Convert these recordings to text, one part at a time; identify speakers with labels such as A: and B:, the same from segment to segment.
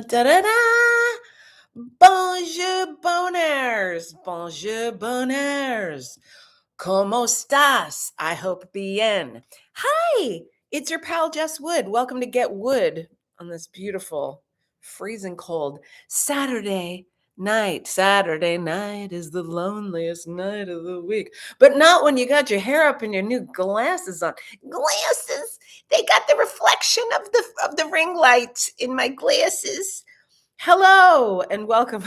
A: Da-da-da! Bonjour Boners! Bonjour Boners! ¿Cómo estás? I hope bien. Hi! It's your pal Jess Wood. Welcome to Get Wood on this beautiful, freezing cold Saturday night. Saturday night is the loneliest night of the week. But not when you got your hair up and your new glasses on. Glasses! They got the reflection of the ring light in my glasses. Hello and welcome.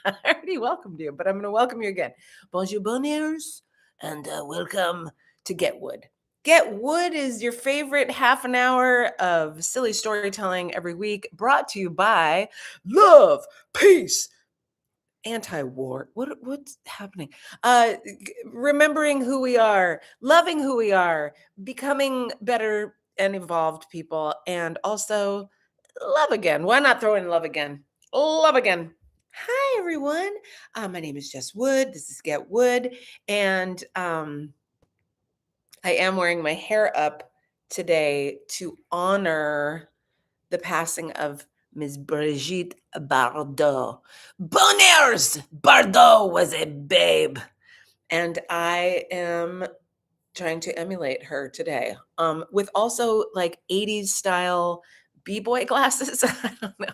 A: I already welcomed you, but I'm going to welcome you again. Bonjour Boners and welcome to Get Wood. Get Wood is your favorite half an hour of silly storytelling every week, brought to you by Love, Peace, Anti-War. What's happening? Remembering who we are, loving who we are, becoming better and evolved people, and also love again. Why not throw in love again? Love again. Hi, everyone. My name is Jess Wood. This is Get Wood. And I am wearing my hair up today to honor the passing of Ms. Brigitte Bardot. Boners! Bardot was a babe. And I am trying to emulate her today with also like 80s style b-boy glasses. I don't know.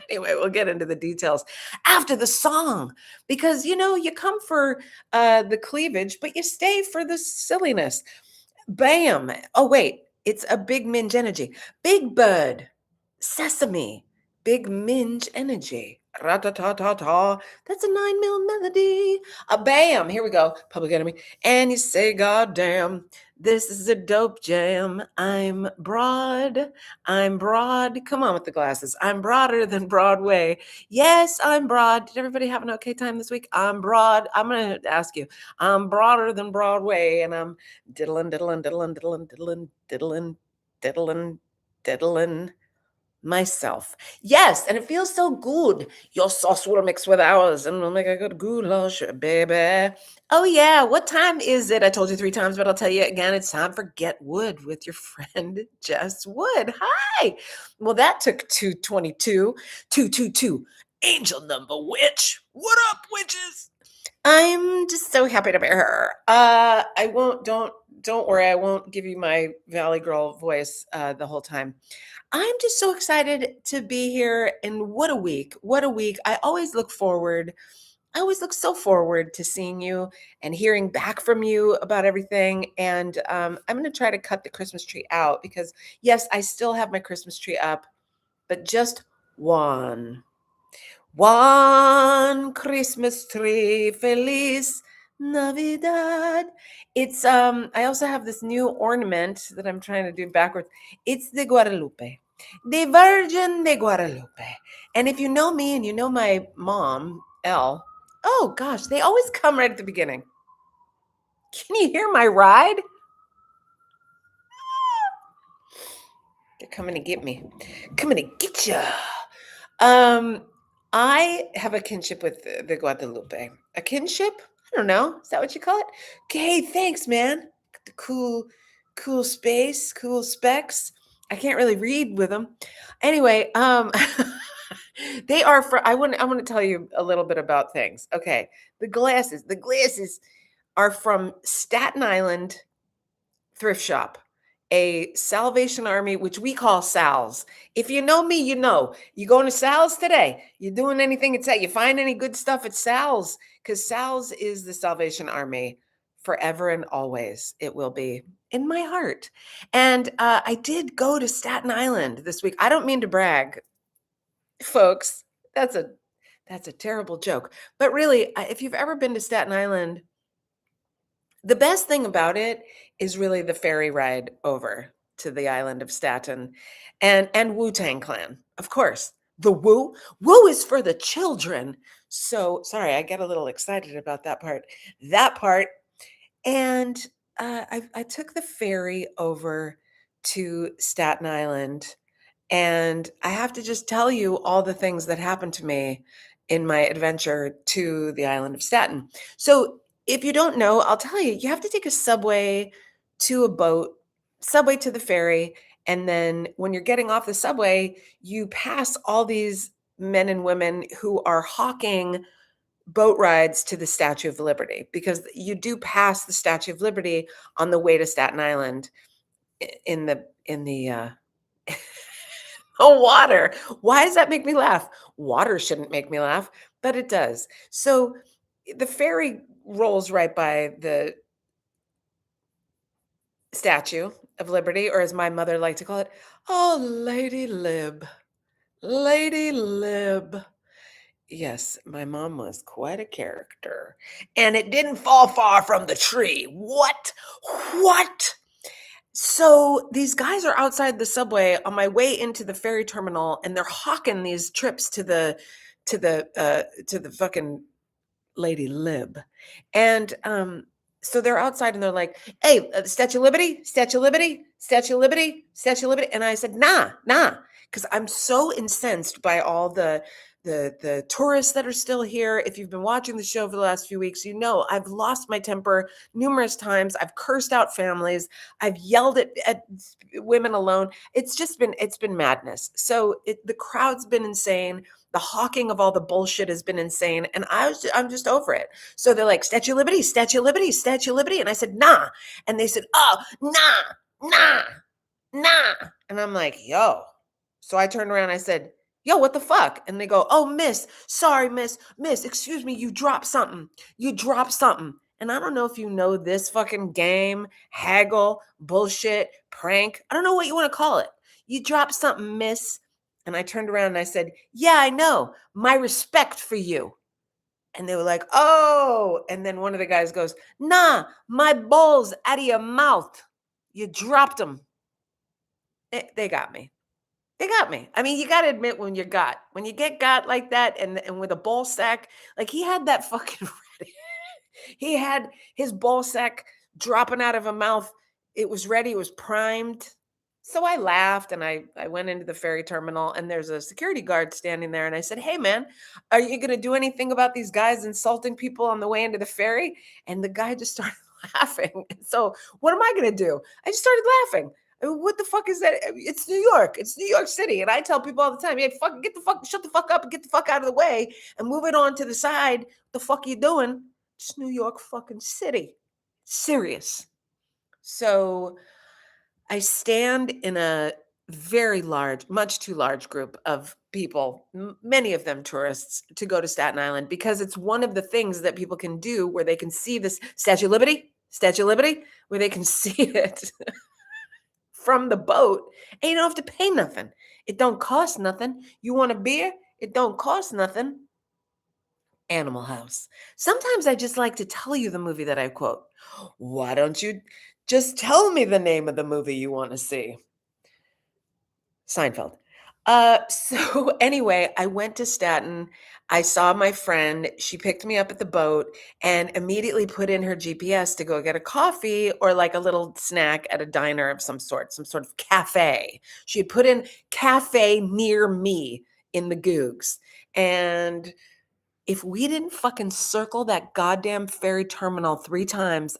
A: Anyway, we'll get into the details after the song because, you come for the cleavage, but you stay for the silliness. Bam. Oh, wait. It's a big minge energy. Big Bird. Sesame. Big minge energy. Ra-ta-ta-ta-ta. That's a 9 mil melody. Bam. Here we go. Public Enemy. And you say, God damn, this is a dope jam. I'm broad. Come on with the glasses. I'm broader than Broadway. Yes, I'm broad. Did everybody have an okay time this week? I'm broad. I'm going to ask you. I'm broader than Broadway, and I'm diddling, diddling, diddling, diddling, diddling, diddling, diddling, diddling myself. Yes, and it feels so good. Your sauce will mix with ours, and we'll make a good goulash, baby. Oh, yeah. What time is it? I told you 3 times, but I'll tell you again. It's time for Get Wood with your friend, Jess Wood. Hi. Well, that took 222. 222. Angel number witch. What up, witches? I'm just so happy to be here. I won't, don't worry. I won't give you my Valley Girl voice the whole time. I'm just so excited to be here. And what a week. What a week. I always look so forward to seeing you and hearing back from you about everything. And I'm going to try to cut the Christmas tree out because, yes, I still have my Christmas tree up, but just one Christmas tree. Feliz Navidad. It's I also have this new ornament that I'm trying to do backwards. It's the Guadalupe. The Virgin de Guadalupe. And if you know me and you know my mom, Elle, oh gosh, they always come right at the beginning. Can you hear my ride? They're coming to get me. Coming to get you. I have a kinship with the Guadalupe. A kinship? I don't know. Is that what you call it? Okay, thanks, man. The cool space, cool specs. I can't really read with them. Anyway, they are for I want to tell you a little bit about things. Okay. The glasses are from Staten Island thrift shop, a Salvation Army, which we call Sal's. If you know me, you know. You going to Sal's today? You doing anything at Sal's? You find any good stuff at Sal's? Because Sal's is the Salvation Army forever and always. It will be in my heart. And I did go to Staten Island this week. I don't mean to brag, folks. That's a terrible joke. But really, if you've ever been to Staten Island, the best thing about it is really the ferry ride over to the island of Staten and Wu-Tang Clan. Of course, the Wu is for the children. So sorry, I get a little excited about that part. And I took the ferry over to Staten Island, and I have to just tell you all the things that happened to me in my adventure to the island of Staten. So if you don't know, I'll tell you, you have to take a subway to a boat, subway to the ferry, And then when you're getting off the subway, you pass all these men and women who are hawking boat rides to the Statue of Liberty, because you do pass the Statue of Liberty on the way to Staten Island in the oh, water. Why does that make me laugh? Water shouldn't make me laugh, but it does. So the ferry rolls right by the Statue of Liberty, or as my mother liked to call it, "Oh, Lady Lib, Lady Lib." Yes, my mom was quite a character, and it didn't fall far from the tree. What? What? So these guys are outside the subway on my way into the ferry terminal, and they're hawking these trips to the fucking Lady Lib. And so they're outside and they're like, "Hey, Statue of Liberty, Statue of Liberty, Statue of Liberty, Statue of Liberty." And I said, "Nah, nah," because I'm so incensed by all the tourists that are still here. If you've been watching the show for the last few weeks, you know I've lost my temper numerous times. I've cursed out families. I've yelled at women alone. It's been madness. So the crowd's been insane. The hawking of all the bullshit has been insane, and I'm just over it. So they're like, "Statue of Liberty, Statue of Liberty, Statue of Liberty," and I said, "Nah," and they said, "Oh, nah, nah, nah," and I'm like, "Yo." So I turned around, and I said, "Yo, what the fuck?" And they go, "Oh, miss, sorry, miss, excuse me, you dropped something. You dropped something." And I don't know if you know this fucking game, haggle, bullshit, prank. I don't know what you want to call it. "You dropped something, miss." And I turned around and I said, "Yeah, I know. My respect for you." And they were like, "Oh." And then one of the guys goes, "Nah, my balls out of your mouth. You dropped them." They got me. They got me. I mean, you got to admit when you get got like that, and with a ball sack, like he had that fucking ready. He had his ball sack dropping out of a mouth. It was ready. It was primed. So I laughed and I went into the ferry terminal, and there's a security guard standing there, and I said, "Hey man, are you going to do anything about these guys insulting people on the way into the ferry?" And the guy just started laughing. So what am I going to do? I just started laughing. What the fuck is that? It's New York. It's New York City. And I tell people all the time, "Hey, shut the fuck up and get the fuck out of the way and move it on to the side. What the fuck you doing? It's New York fucking city." Serious. So I stand in a very large, much too large group of people, many of them tourists, to go to Staten Island because it's one of the things that people can do where they can see this Statue of Liberty, where they can see it from the boat, and you don't have to pay nothing. It don't cost nothing. You want a beer? It don't cost nothing. Animal House. Sometimes I just like to tell you the movie that I quote. Why don't you just tell me the name of the movie you want to see? Seinfeld. So anyway, I went to Staten. I saw my friend. She picked me up at the boat and immediately put in her GPS to go get a coffee or like a little snack at a diner of some sort of cafe. She had put in cafe near me in the Googs. And if we didn't fucking circle that goddamn ferry terminal 3 times,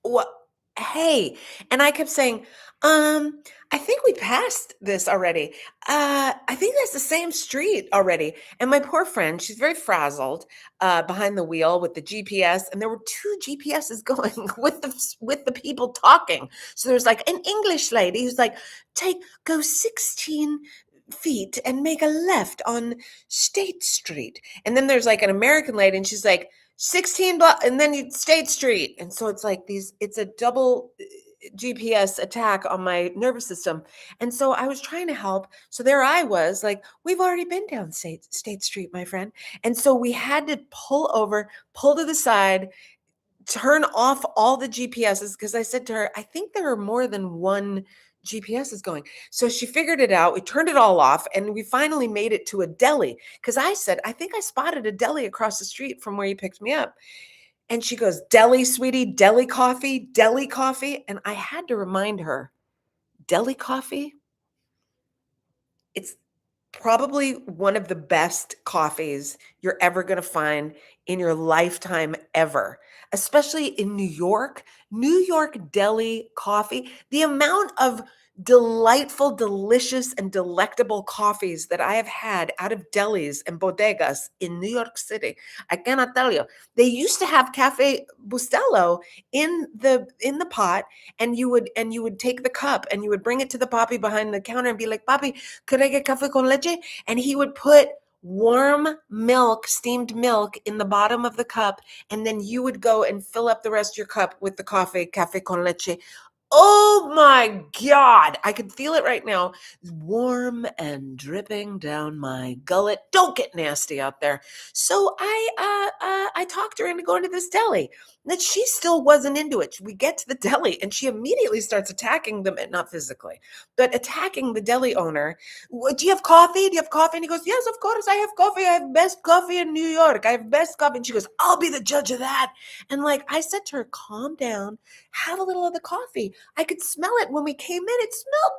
A: what? Hey, and I kept saying, I think we passed this already. I think that's the same street already." And my poor friend, she's very frazzled, behind the wheel with the GPS, and there were 2 GPSs going with the people talking. So there's like an English lady who's like, go 16 feet and make a left on State Street. And then there's like an American lady, and she's like, 16 block, and then you State Street. And so it's like it's a double GPS attack on my nervous system. And so I was trying to help. So there I was like, "We've already been down State Street, my friend." And so we had to pull over, pull to the side, turn off all the GPSs because I said to her, "I think there are more than one GPS is going." So she figured it out. We turned it all off and we finally made it to a deli because I said, "I think I spotted a deli across the street from where you picked me up." And she goes, "Deli, sweetie, deli coffee, deli coffee." And I had to remind her, deli coffee, it's probably one of the best coffees you're ever going to find in your lifetime ever, especially in New York. New York deli coffee, the amount of delightful, delicious, and delectable coffees that I have had out of delis and bodegas in New York City. I cannot tell you. They used to have Cafe Bustelo in the pot, and you would take the cup and you would bring it to the papi behind the counter and be like, "Papi, could I get cafe con leche?" And he would put warm milk, steamed milk in the bottom of the cup, and then you would go and fill up the rest of your cup with the coffee, cafe con leche. Oh my God. I can feel it right now. Warm and dripping down my gullet. Don't get nasty out there. So I talked her into going to this deli. That she still wasn't into it. We get to the deli and she immediately starts attacking them, not physically, but attacking the deli owner. Do you have coffee? Do you have coffee? And he goes, yes, of course I have coffee. I have best coffee in New York. I have best coffee. And she goes, I'll be the judge of that. And like I said to her, calm down, have a little of the coffee. I could smell it when we came in. It smelled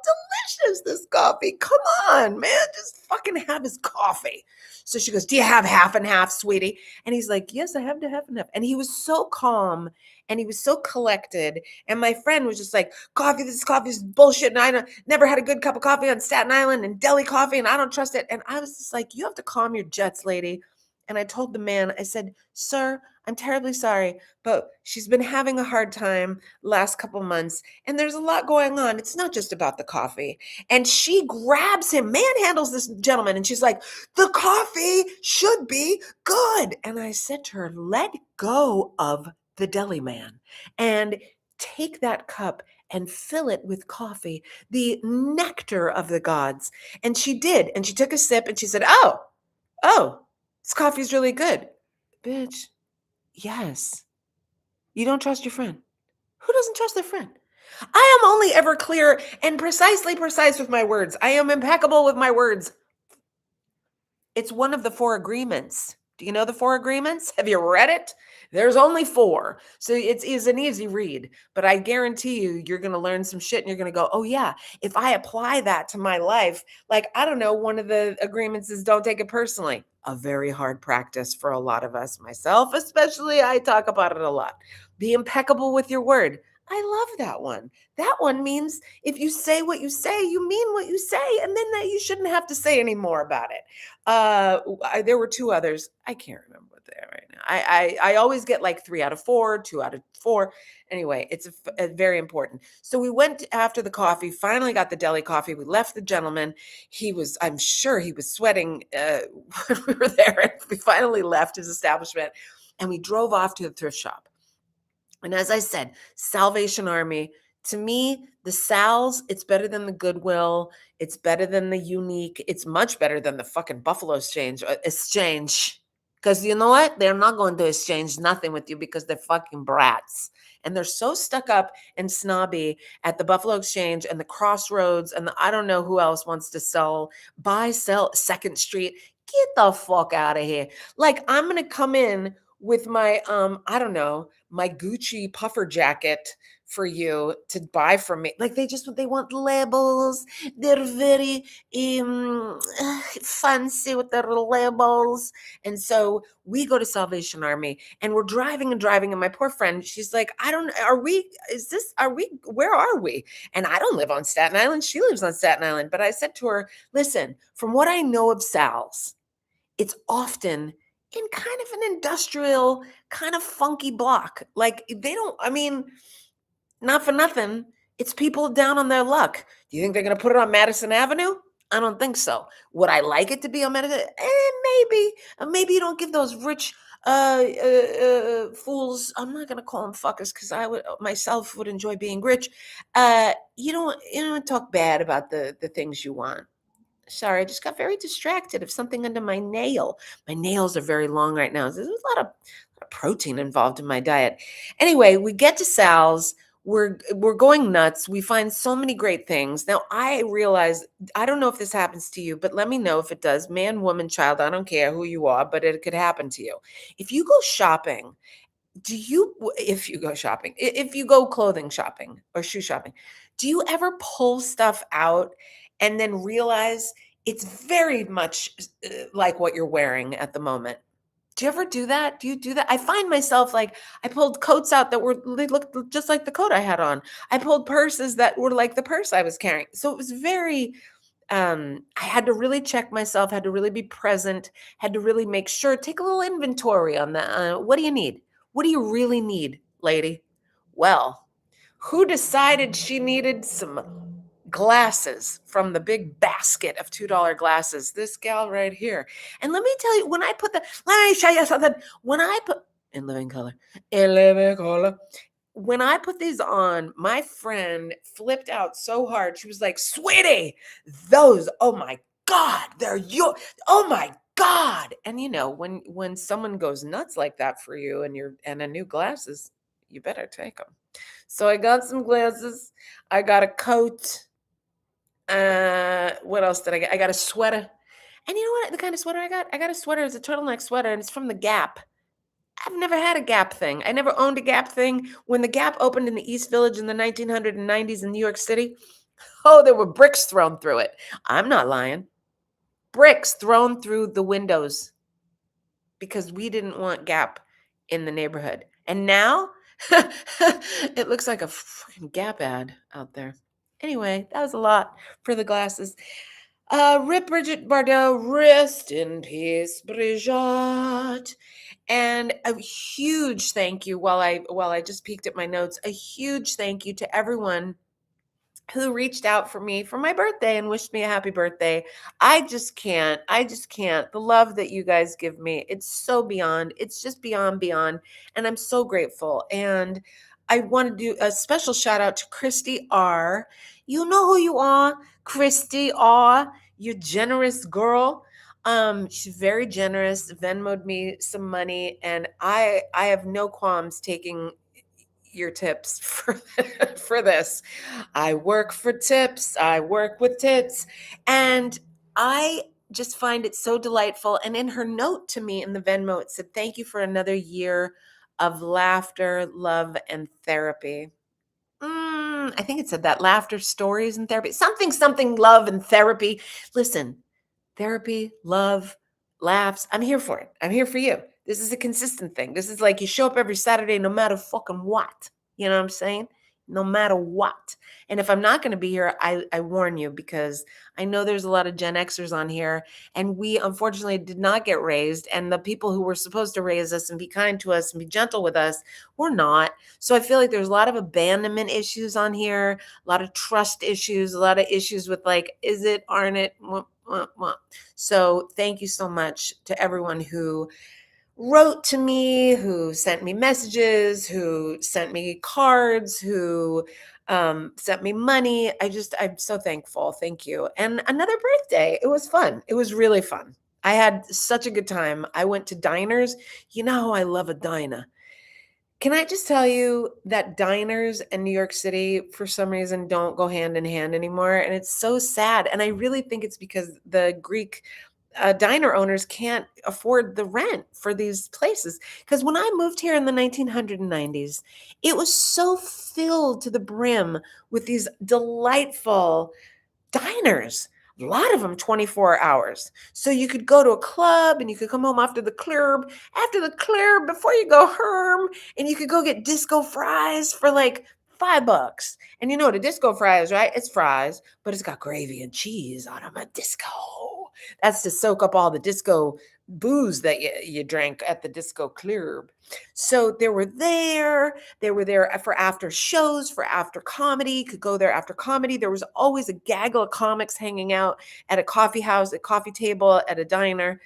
A: delicious, this coffee. Come on, man. Just fucking have his coffee. So she goes, do you have half and half, sweetie? And he's like, yes, I have the half and half. And he was so calm and he was so collected. And my friend was just like, this coffee is bullshit. And I never had a good cup of coffee on Staten Island and deli coffee, and I don't trust it. And I was just like, you have to calm your jets, lady. And I told the man, I said, sir, I'm terribly sorry, but she's been having a hard time last couple months, and there's a lot going on. It's not just about the coffee. And she grabs him, manhandles this gentleman, and she's like, the coffee should be good. And I said to her, let go of the deli man and take that cup and fill it with coffee, the nectar of the gods. And she did. And she took a sip and she said, oh, this coffee is really good. Bitch, yes. You don't trust your friend. Who doesn't trust their friend? I am only ever clear and precisely precise with my words. I am impeccable with my words. It's one of the 4 agreements. Do you know the 4 agreements? Have you read it? There's only 4. So it's an easy read, but I guarantee you're going to learn some shit and you're going to go, oh yeah, if I apply that to my life, like, I don't know, one of the agreements is don't take it personally. A very hard practice for a lot of us, myself especially. I talk about it a lot. Be impeccable with your word. I love that one. That one means if you say what you say, you mean what you say, and then that you shouldn't have to say any more about it. There were 2 others. I can't remember what they are right now. I always get like 3 out of 4, 2 out of 4. Anyway, it's a very important. So we went after the coffee, finally got the deli coffee. We left the gentleman. I'm sure he was sweating when we were there. And we finally left his establishment and we drove off to the thrift shop. And as I said, Salvation Army, to me, the Sal's, it's better than the Goodwill. It's better than the Unique. It's much better than the fucking Buffalo Exchange. Because you know what? They're not going to exchange nothing with you because they're fucking brats. And they're so stuck up and snobby at the Buffalo Exchange and the Crossroads and I don't know who else wants to sell 2nd Street. Get the fuck out of here. Like, I'm going to come in with my, I don't know, my Gucci puffer jacket for you to buy from me. Like, they want labels. They're very fancy with their labels. And so we go to Salvation Army and we're driving and my poor friend, she's like, where are we? And I don't live on Staten Island. She lives on Staten Island. But I said to her, listen, from what I know of Sal's, it's often in kind of an industrial, kind of funky block. Like, not for nothing, it's people down on their luck. Do you think they're going to put it on Madison Avenue? I don't think so. Would I like it to be on Madison? Maybe. Maybe you don't give those rich fools, I'm not going to call them fuckers because I would myself would enjoy being rich. You don't talk bad about the things you want. Sorry, I just got very distracted of something under my nail. My nails are very long right now. There's a lot of protein involved in my diet. Anyway, we get to Sal's. We're going nuts. We find so many great things. Now, I realize, I don't know if this happens to you, but let me know if it does. Man, woman, child, I don't care who you are, but it could happen to you. If you go shopping, if you go clothing shopping or shoe shopping, do you ever pull stuff out and then realize it's very much like what you're wearing at the moment? Do you ever do that? Do you do that? I find myself like I pulled coats out that they looked just like the coat I had on. I pulled purses that were like the purse I was carrying. So it was very I had to really check myself, had to really be present, had to really make sure, take a little inventory on that. What do you need? What do you really need, lady? Well, who decided she needed some glasses from the big basket of $2 glasses? This gal right here. And let me tell you, let me show you something. When I put in living color, when I put these on, my friend flipped out so hard. She was like, "Sweetie, those, oh my God, they're your, oh my God." And when someone goes nuts like that for you and a new glasses, you better take them. So I got some glasses. I got a coat. What else did I get? I got a sweater. And you know what? The kind of sweater I got? I got a sweater. It's a turtleneck sweater, and it's from the Gap. I've never had a Gap thing. I never owned a Gap thing. When the Gap opened in the East Village in the 1990s in New York City, oh, there were bricks thrown through it. I'm not lying. Bricks thrown through the windows because we didn't want Gap in the neighborhood. And now it looks like a freaking Gap ad out there. Anyway, that was a lot for the glasses. Rip Bridget Bardot, rest in peace, Bridget. And a huge thank you while I just peeked at my notes, a huge thank you to everyone who reached out for me for my birthday and wished me a happy birthday. I just can't. The love that you guys give me, it's just beyond. And I'm so grateful. And I want to do a special shout out to Christy R. You know who you are, Christy R. You generous girl. She's very generous, Venmoed me some money, and I have no qualms taking your tips for this. I work for tips. I work with tips. And I just find it so delightful. And in her note to me in the Venmo, it said, "Thank you for another year of laughter, love, and therapy." I think it said that, laughter, stories, and therapy. Something, love, and therapy. Listen, therapy, love, laughs. I'm here for it. I'm here for you. This is a consistent thing. This is like you show up every Saturday no matter fucking what. You know what I'm saying? No matter what. And if I'm not going to be here, I warn you, because I know there's a lot of Gen Xers on here, and we unfortunately did not get raised. And the people who were supposed to raise us and be kind to us and be gentle with us were not. So I feel like there's a lot of abandonment issues on here, a lot of trust issues, a lot of issues with like, is it, aren't it? So thank you so much to everyone who wrote to me, who sent me messages, who sent me cards, who sent me money. I'm so thankful. Thank you. And another birthday. It was fun. It was really fun. I had such a good time. I went to diners. You know how I love a diner. Can I just tell you that diners in New York City, for some reason, don't go hand in hand anymore? And it's so sad. And I really think it's because the Greek diner owners can't afford the rent for these places. Because when I moved here in the 1990s, it was so filled to the brim with these delightful diners. A lot of them 24 hours. So you could go to a club and you could come home after the club, before you go home, and you could go get disco fries for like $5. And you know what a disco fry is, right? It's fries, but it's got gravy and cheese on them. A disco. That's to soak up all the disco booze that you drank at the disco club. So they were there for after shows, for after comedy. You could go there after comedy. There was always a gaggle of comics hanging out at a coffee house, a coffee table, at a diner.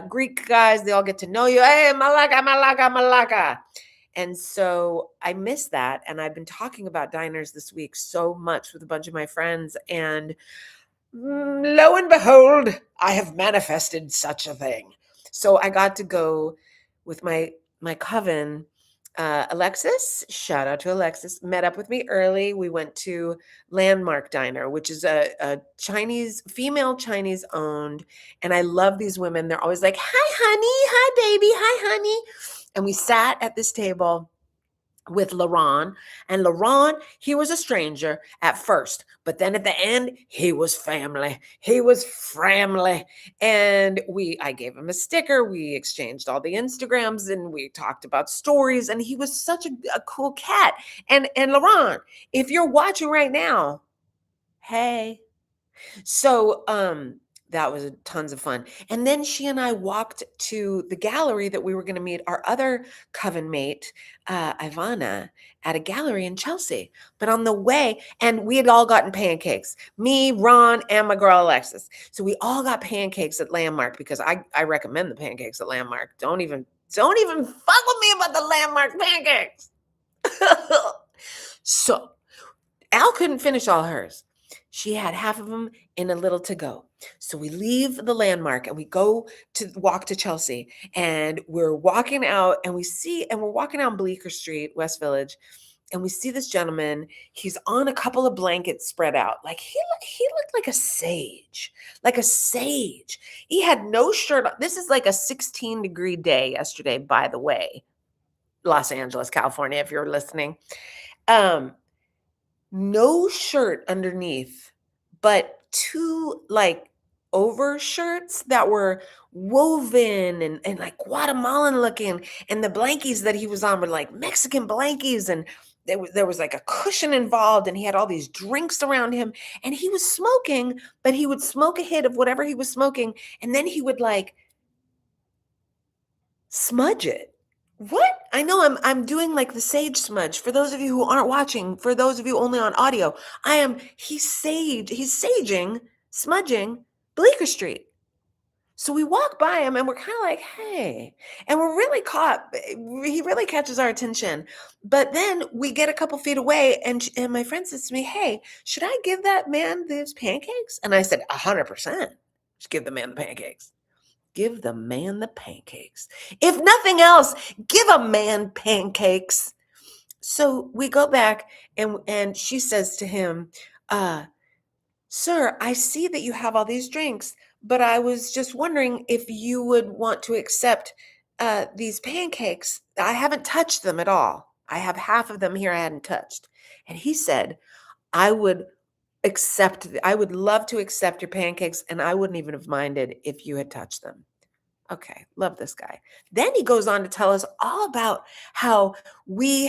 A: Greek guys, they all get to know you. Hey, Malaka, Malaka, Malaka. And so I miss that. And I've been talking about diners this week so much with a bunch of my friends. And lo and behold, I have manifested such a thing. So I got to go with my coven, Alexis. Shout out to Alexis. Met up with me early. We went to Landmark Diner, which is a female Chinese owned. And I love these women. They're always like, "Hi, honey. Hi, baby. Hi, honey." And we sat at this table. with LaRon. And LaRon, he was a stranger at first, but then at the end, he was family. He was family. And I gave him a sticker. We exchanged all the Instagrams and we talked about stories. And he was such a cool cat. And LaRon, if you're watching right now, hey. So that was tons of fun. And then she and I walked to the gallery that we were going to meet our other coven mate, Ivana, at a gallery in Chelsea. But on the way, and we had all gotten pancakes, me, Ron, and my girl Alexis. So we all got pancakes at Landmark because I recommend the pancakes at Landmark. Don't even fuck with me about the Landmark pancakes. So Al couldn't finish all hers. She had half of them in a little to go. So we leave the Landmark and we go to walk to Chelsea. And we're walking out and we're walking down Bleecker Street, West Village. And we see this gentleman. He's on a couple of blankets spread out. Like he looked like a sage. Like a sage. He had no shirt on. This is like a 16-degree day yesterday, by the way. Los Angeles, California, if you're listening. No shirt underneath, but two like overshirts that were woven and like Guatemalan looking. And the blankies that he was on were like Mexican blankies. And there was like a cushion involved. And he had all these drinks around him. And he was smoking, but he would smoke a hit of whatever he was smoking. And then he would like smudge it. What? I know I'm doing like the sage smudge. For those of you who aren't watching, for those of you only on audio, he's saging, smudging Bleecker Street. So we walk by him and we're kind of like, hey, and we're really caught. He really catches our attention. But then we get a couple feet away and my friend says to me, hey, should I give that man these pancakes? And I said, 100%. Just give the man the pancakes. Give the man the pancakes. If nothing else, give a man pancakes. So we go back and she says to him, sir, I see that you have all these drinks, but I was just wondering if you would want to accept these pancakes. I haven't touched them at all. I have half of them here I hadn't touched. And he said, I would love to accept your pancakes, and I wouldn't even have minded if you had touched them. Okay, love this guy. Then he goes on to tell us all about how he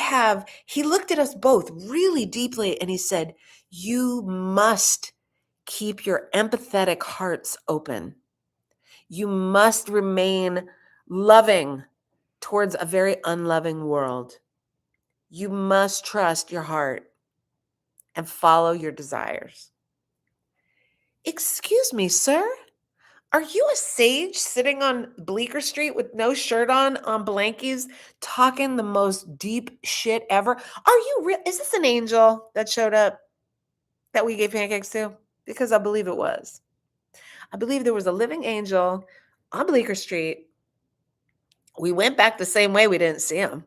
A: looked at us both really deeply and he said, you must keep your empathetic hearts open. You must remain loving towards a very unloving world. You must trust your heart and follow your desires. Excuse me, sir. Are you a sage sitting on Bleecker Street with no shirt on blankies, talking the most deep shit ever? Are you real? Is this an angel that showed up that we gave pancakes to? Because I believe it was. I believe there was a living angel on Bleecker Street. We went back the same way. We didn't see him.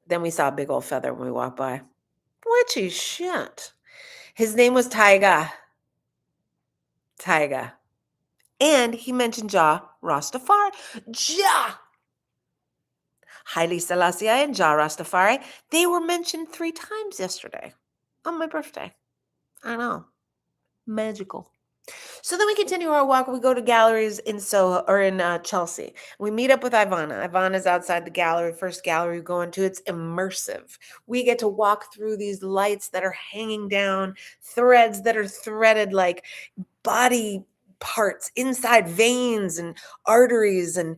A: Then we saw a big old feather when we walked by. Witchy shit. His name was Tyga. Tyga. And he mentioned Jah Rastafari. Jah! Haile Selassie and Jah Rastafari, they were mentioned 3 times yesterday on my birthday. I know. Magical. So then we continue our walk. We go to galleries in Soho or in Chelsea. We meet up with Ivana. Ivana's outside the gallery, first gallery we go into. It's immersive. We get to walk through these lights that are hanging down, threads that are threaded like body parts inside veins and arteries, and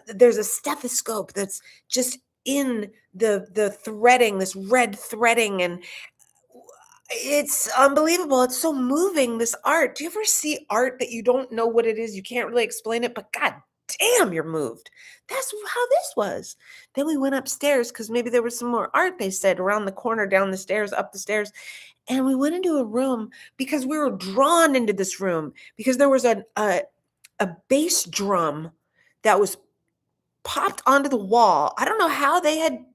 A: there's a stethoscope that's just in the threading, this red threading, and it's unbelievable. It's so moving, this art. Do you ever see art that you don't know what it is? You can't really explain it, but god damn, you're moved. That's how this was. Then we went upstairs because maybe there was some more art, they said, around the corner, down the stairs, up the stairs. And we went into a room because we were drawn into this room because there was a bass drum that was popped onto the wall. I don't know how they had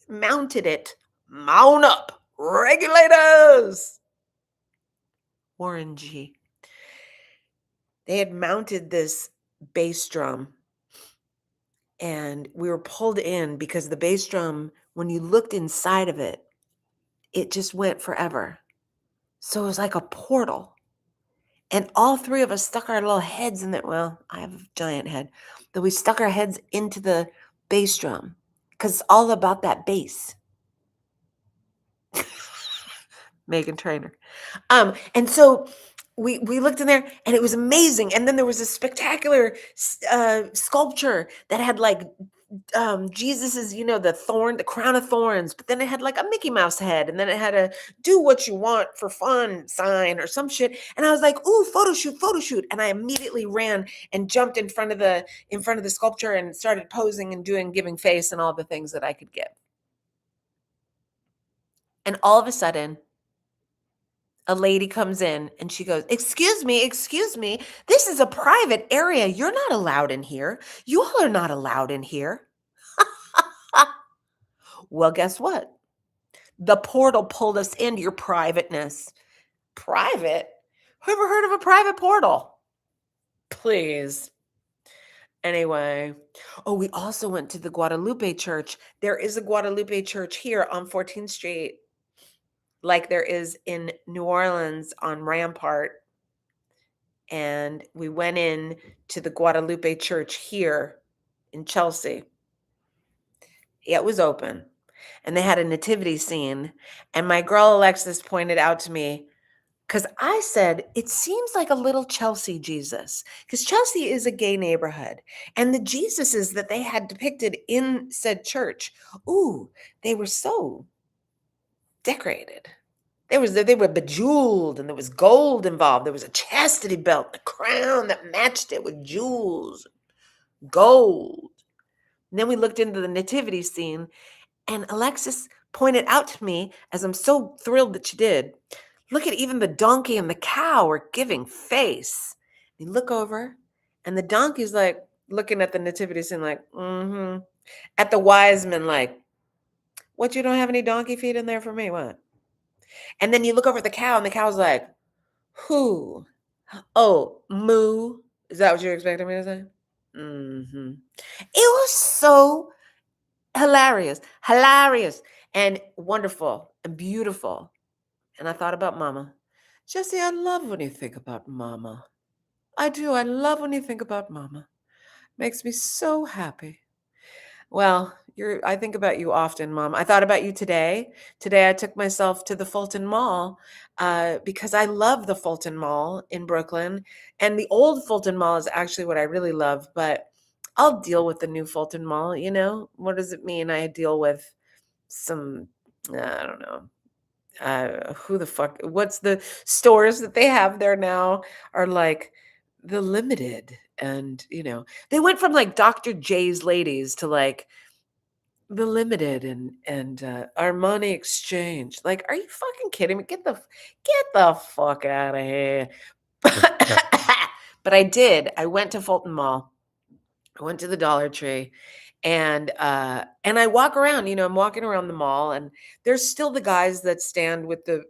A: mounted it. Mount up, regulators. Warren G. They had mounted this bass drum and we were pulled in because the bass drum, when you looked inside of it, it just went forever. So it was like a portal. And all three of us stuck our little heads in it. Well, I have a giant head. But we stuck our heads into the bass drum because it's all about that bass. Megan Trainor. And so we looked in there and it was amazing. And then there was a spectacular sculpture that had like Jesus's, the crown of thorns, but then it had like a Mickey Mouse head, and then it had a do what you want for fun sign or some shit. And I was like, ooh, photo shoot, photo shoot. And I immediately ran and jumped in front of the sculpture and started posing and giving face and all the things that I could give. And all of a sudden, a lady comes in and she goes, excuse me, this is a private area. You're not allowed in here. You all are not allowed in here. Well, guess what? The portal pulled us into your privateness. Private? Who ever heard of a private portal? Please. Anyway. Oh, we also went to the Guadalupe church. There is a Guadalupe church here on 14th Street, like there is in New Orleans on Rampart. And we went in to the Guadalupe church here in Chelsea. Yeah, it was open. And they had a nativity scene. And my girl Alexis pointed out to me, because I said, it seems like a little Chelsea Jesus, because Chelsea is a gay neighborhood. And the Jesuses that they had depicted in said church, ooh, they were so decorated. They were bejeweled, and there was gold involved. There was a chastity belt, a crown that matched it with jewels, gold. And then we looked into the nativity scene, and Alexis pointed out to me, as I'm so thrilled that she did, look at even the donkey and the cow are giving face. You look over, and the donkey's like looking at the nativity scene like, mm-hmm. At the wise men like, what, you don't have any donkey feet in there for me? What? And then you look over at the cow, and the cow's like, who? Oh, moo. Is that what you're expecting me to say? Mm-hmm. It was so hilarious, and wonderful and beautiful. And I thought about Mama. Jesse, I love when you think about Mama. I do. I love when you think about Mama. Makes me so happy. Well, I think about you often, Mom. I thought about you today. Today I took myself to the Fulton Mall because I love the Fulton Mall in Brooklyn. And the old Fulton Mall is actually what I really love, but I'll deal with the new Fulton Mall, What does it mean? I deal with some, I don't know. Who the fuck, what's the stores that they have there now are like the Limited, and they went from like Dr. J's ladies to like the Limited and Armani Exchange. Like, are you fucking kidding me? Get the fuck out of here. But I went to Fulton Mall. I went to the Dollar Tree, and I walk around, I'm walking around the mall, and there's still the guys that stand with the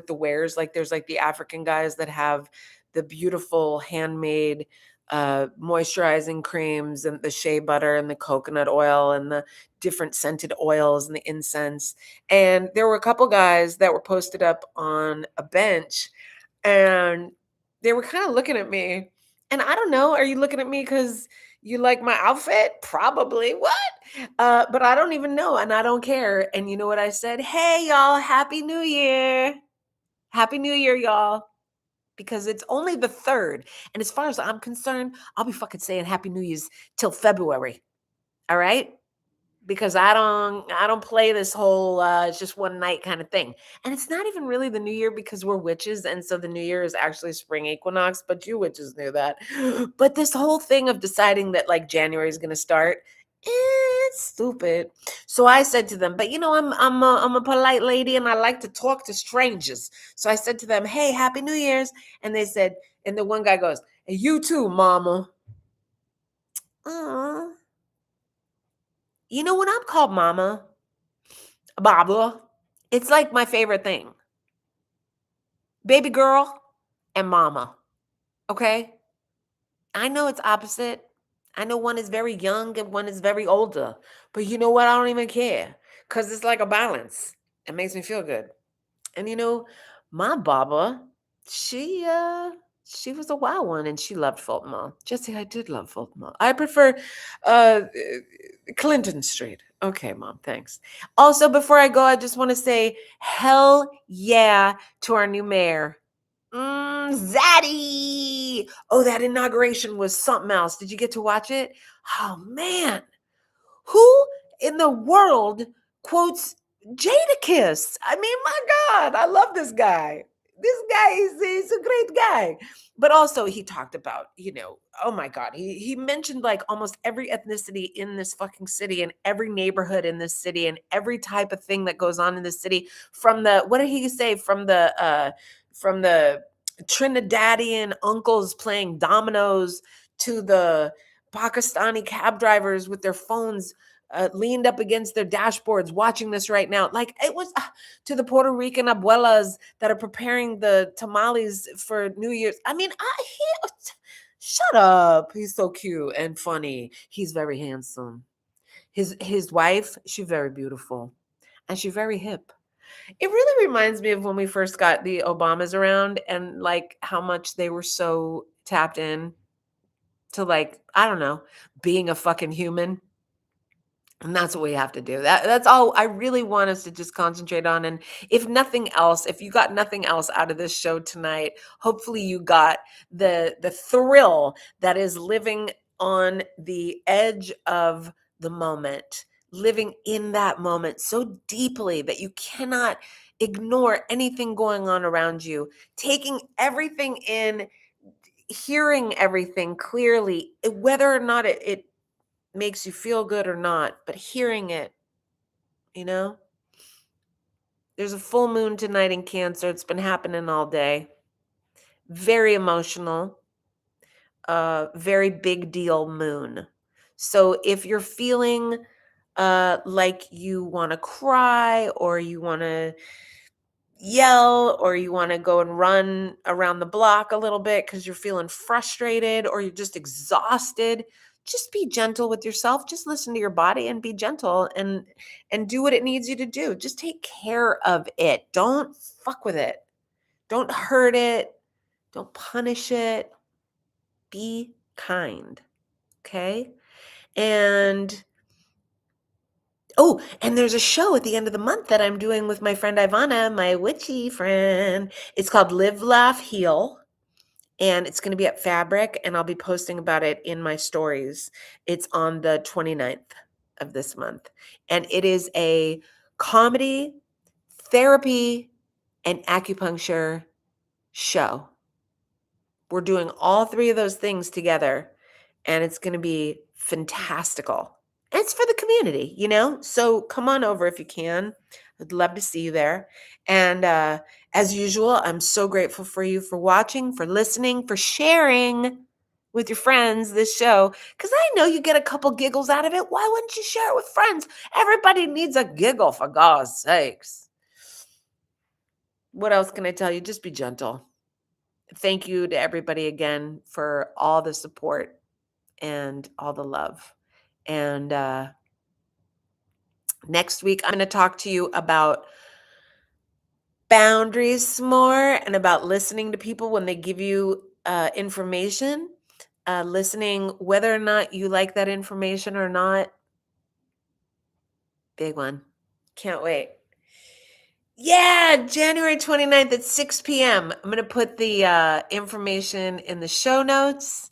A: wares. Like, there's like the African guys that have the beautiful handmade moisturizing creams and the shea butter and the coconut oil and the different scented oils and the incense. And there were a couple guys that were posted up on a bench, and they were kind of looking at me. And I don't know, are you looking at me because you like my outfit? Probably. What? But I don't even know, and I don't care. And you know what I said? Hey, y'all, Happy New Year. Happy New Year, y'all. Because it's only the 3rd. And as far as I'm concerned, I'll be fucking saying Happy New Year's till February. All right? Because I don't play this whole it's just one night kind of thing. And it's not even really the new year because we're witches, and so the new year is actually spring equinox, but you witches knew that. But this whole thing of deciding that like January is going to start, it's stupid. So I said to them, but I'm a polite lady and I like to talk to strangers. So I said to them, hey, Happy New Year's. And they said, and the one guy goes, hey, you too, mama. Aww. When I'm called mama, Baba, it's like my favorite thing. Baby girl and mama. Okay? I know it's opposite. I know one is very young and one is very older. But you know what? I don't even care. Because it's like a balance. It makes me feel good. And my Baba, she she was a wild one and she loved Fulton Mall. Jesse, I did love Fulton Mall. I prefer uh Clinton Street. Okay, Mom, thanks. Also, before I go, I just want to say hell yeah to our new mayor. Zaddy. Oh, that inauguration was something else. Did you get to watch it? Oh man. Who in the world quotes Jadakiss? I mean, my God, I love this guy. This guy is a great guy. But also he talked about, oh my God, he mentioned like almost every ethnicity in this fucking city and every neighborhood in this city and every type of thing that goes on in this city from the, what did he say? From the Trinidadian uncles playing dominoes to the Pakistani cab drivers with their phones leaned up against their dashboards watching this right now. Like it was to the Puerto Rican abuelas that are preparing the tamales for New Year's. I mean, shut up. He's so cute and funny. He's very handsome. His wife, she's very beautiful and she's very hip. It really reminds me of when we first got the Obamas around and like how much they were so tapped in to like, I don't know, being a fucking human. And that's what we have to do. That's all I really want us to just concentrate on. And if nothing else, if you got nothing else out of this show tonight, hopefully you got the thrill that is living on the edge of the moment, living in that moment so deeply that you cannot ignore anything going on around you, taking everything in, hearing everything clearly, whether or not it makes you feel good or not, but hearing it, you know? There's a full moon tonight in Cancer. It's been happening all day. Very emotional, very big deal moon. So if you're feeling like you want to cry or you want to yell or you want to go and run around the block a little bit because you're feeling frustrated or you're just exhausted, just be gentle with yourself. Just listen to your body and be gentle and do what it needs you to do. Just take care of it. Don't fuck with it. Don't hurt it. Don't punish it. Be kind. Okay? And oh, and there's a show at the end of the month that I'm doing with my friend Ivana, my witchy friend. It's called Live, Laugh, Heal. And it's going to be at Fabric, and I'll be posting about it in my stories. It's on the 29th of this month. And it is a comedy, therapy, and acupuncture show. We're doing all three of those things together, and it's going to be fantastical. And it's for the community, So come on over if you can. I'd love to see you there. And as usual, I'm so grateful for you for watching, for listening, for sharing with your friends this show. Because I know you get a couple giggles out of it. Why wouldn't you share it with friends? Everybody needs a giggle, for God's sakes. What else can I tell you? Just be gentle. Thank you to everybody again for all the support and all the love. And next week, I'm going to talk to you about boundaries more and about listening to people when they give you information, listening whether or not you like that information or not. Big one. Can't wait. Yeah, January 29th at 6 p.m. I'm going to put the information in the show notes.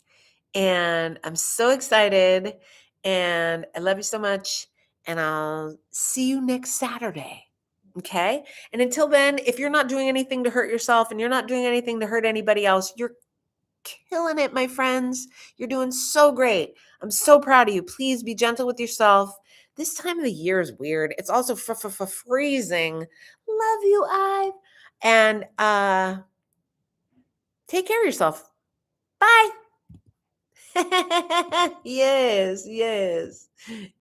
A: And I'm so excited. And I love you so much. And I'll see you next Saturday. Okay. And until then, if you're not doing anything to hurt yourself and you're not doing anything to hurt anybody else, you're killing it, my friends. You're doing so great. I'm so proud of you. Please be gentle with yourself. This time of the year is weird. It's also freezing. Love you, Ive. And take care of yourself. Bye. Yes, yes.